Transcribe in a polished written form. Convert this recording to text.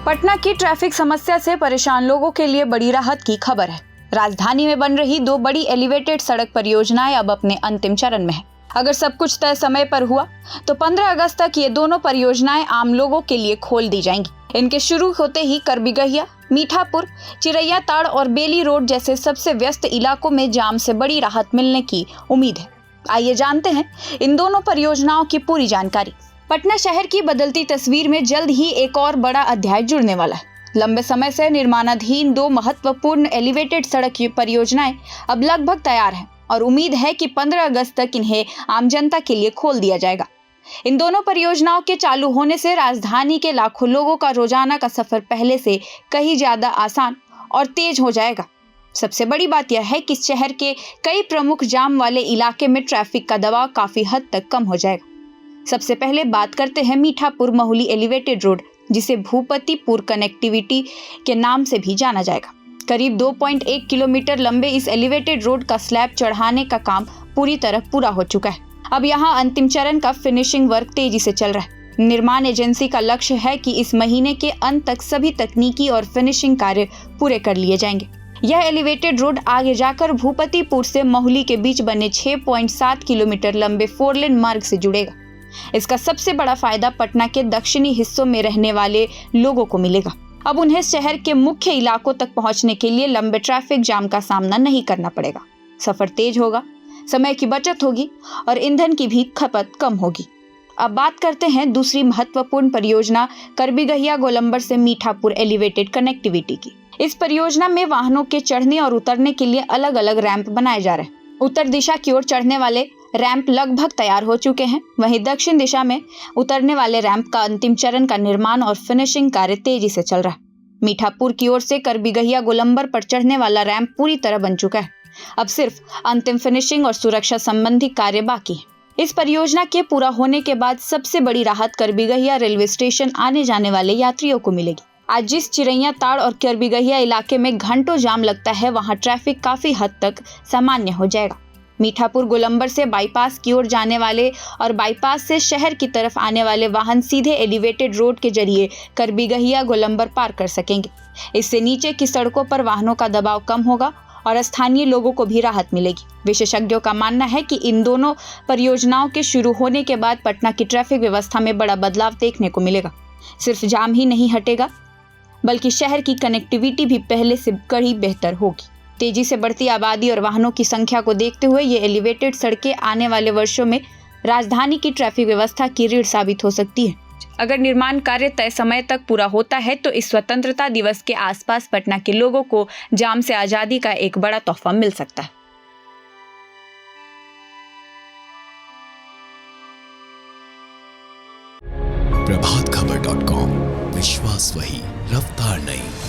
पटना की ट्रैफिक समस्या से परेशान लोगों के लिए बड़ी राहत की खबर है। राजधानी में बन रही 2 बड़ी एलिवेटेड सड़क परियोजनाएं अब अपने अंतिम चरण में है। अगर सब कुछ तय समय पर हुआ तो 15 अगस्त तक ये दोनों परियोजनाएं आम लोगों के लिए खोल दी जाएंगी। इनके शुरू होते ही करबिगहिया, मीठापुर, चिरैया ताड़ और बेली रोड जैसे सबसे व्यस्त इलाकों में जाम से बड़ी राहत मिलने की उम्मीद है। आइए जानते हैं इन दोनों परियोजनाओं की पूरी जानकारी। पटना शहर की बदलती तस्वीर में जल्द ही एक और बड़ा अध्याय जुड़ने वाला है। लंबे समय से निर्माणाधीन 2 महत्वपूर्ण एलिवेटेड सड़क परियोजनाएं अब लगभग तैयार हैं और उम्मीद है कि 15 अगस्त तक इन्हें आम जनता के लिए खोल दिया जाएगा। इन दोनों परियोजनाओं के चालू होने से राजधानी के लाखों लोगों का रोजाना का सफर पहले से कहीं ज्यादा आसान और तेज हो जाएगा। सबसे बड़ी बात यह है कि शहर के कई प्रमुख जाम वाले इलाके में ट्रैफिक का दबाव काफी हद तक कम हो जाएगा। सबसे पहले बात करते हैं मीठापुर महूली एलिवेटेड रोड, जिसे भूपतिपुर कनेक्टिविटी के नाम से भी जाना जाएगा। करीब 2.1 किलोमीटर लंबे इस एलिवेटेड रोड का स्लैब चढ़ाने का काम पूरी तरह पूरा हो चुका है। अब यहाँ अंतिम चरण का फिनिशिंग वर्क तेजी से चल रहा है। निर्माण एजेंसी का लक्ष्य है कि इस महीने के अंत तक सभी तकनीकी और फिनिशिंग कार्य पूरे कर लिए जाएंगे। यह एलिवेटेड रोड आगे जाकर भूपतिपुर से महूली के बीच बने 6.7 किलोमीटर लंबे 4 लेन मार्ग से जुड़ेगा। इसका सबसे बड़ा फायदा पटना के दक्षिणी हिस्सों में रहने वाले लोगों को मिलेगा। अब उन्हें शहर के मुख्य इलाकों तक पहुंचने के लिए लंबे ट्रैफिक जाम का सामना नहीं करना पड़ेगा। सफर तेज होगा, समय की बचत होगी और ईंधन की भी खपत कम होगी। अब बात करते हैं दूसरी महत्वपूर्ण परियोजना करबिगहिया गोलंबर से मीठापुर एलिवेटेड कनेक्टिविटी की। इस परियोजना में वाहनों के चढ़ने और उतरने के लिए अलग अलग रैंप बनाए जा रहे हैं। उत्तर दिशा की ओर चढ़ने वाले रैंप लगभग तैयार हो चुके हैं। वहीं दक्षिण दिशा में उतरने वाले रैंप का अंतिम चरण का निर्माण और फिनिशिंग कार्य तेजी से चल रहा है। मीठापुर की ओर से करबिगहिया गोलंबर पर चढ़ने वाला रैंप पूरी तरह बन चुका है। अब सिर्फ अंतिम फिनिशिंग और सुरक्षा संबंधी कार्य बाकी है। इस परियोजना के पूरा होने के बाद सबसे बड़ी राहत करबिगहिया रेलवे स्टेशन आने जाने वाले यात्रियों को मिलेगी। आज जिस चिरैया ताड़ और करबिगहिया इलाके में घंटों जाम लगता है, वहां ट्रैफिक काफी हद तक सामान्य हो जाएगा। मीठापुर गोलंबर से बाईपास की ओर जाने वाले और बाईपास से शहर की तरफ आने वाले वाहन सीधे एलिवेटेड रोड के जरिए करबिगहिया गोलंबर पार कर सकेंगे। इससे नीचे की सड़कों पर वाहनों का दबाव कम होगा और स्थानीय लोगों को भी राहत मिलेगी। विशेषज्ञों का मानना है कि इन दोनों परियोजनाओं के शुरू होने के बाद पटना की ट्रैफिक व्यवस्था में बड़ा बदलाव देखने को मिलेगा। सिर्फ जाम ही नहीं हटेगा, बल्कि शहर की कनेक्टिविटी भी पहले से कहीं बेहतर होगी। तेजी से बढ़ती आबादी और वाहनों की संख्या को देखते हुए ये एलिवेटेड सड़कें आने वाले वर्षों में राजधानी की ट्रैफिक व्यवस्था की रीढ़ साबित हो सकती है। अगर निर्माण कार्य तय समय तक पूरा होता है तो इस स्वतंत्रता दिवस के आसपास पटना के लोगों को जाम से आजादी का एक बड़ा तोहफा मिल सकता है। प्रभातखबर.com, विश्वास वही, रफ्तार नहीं।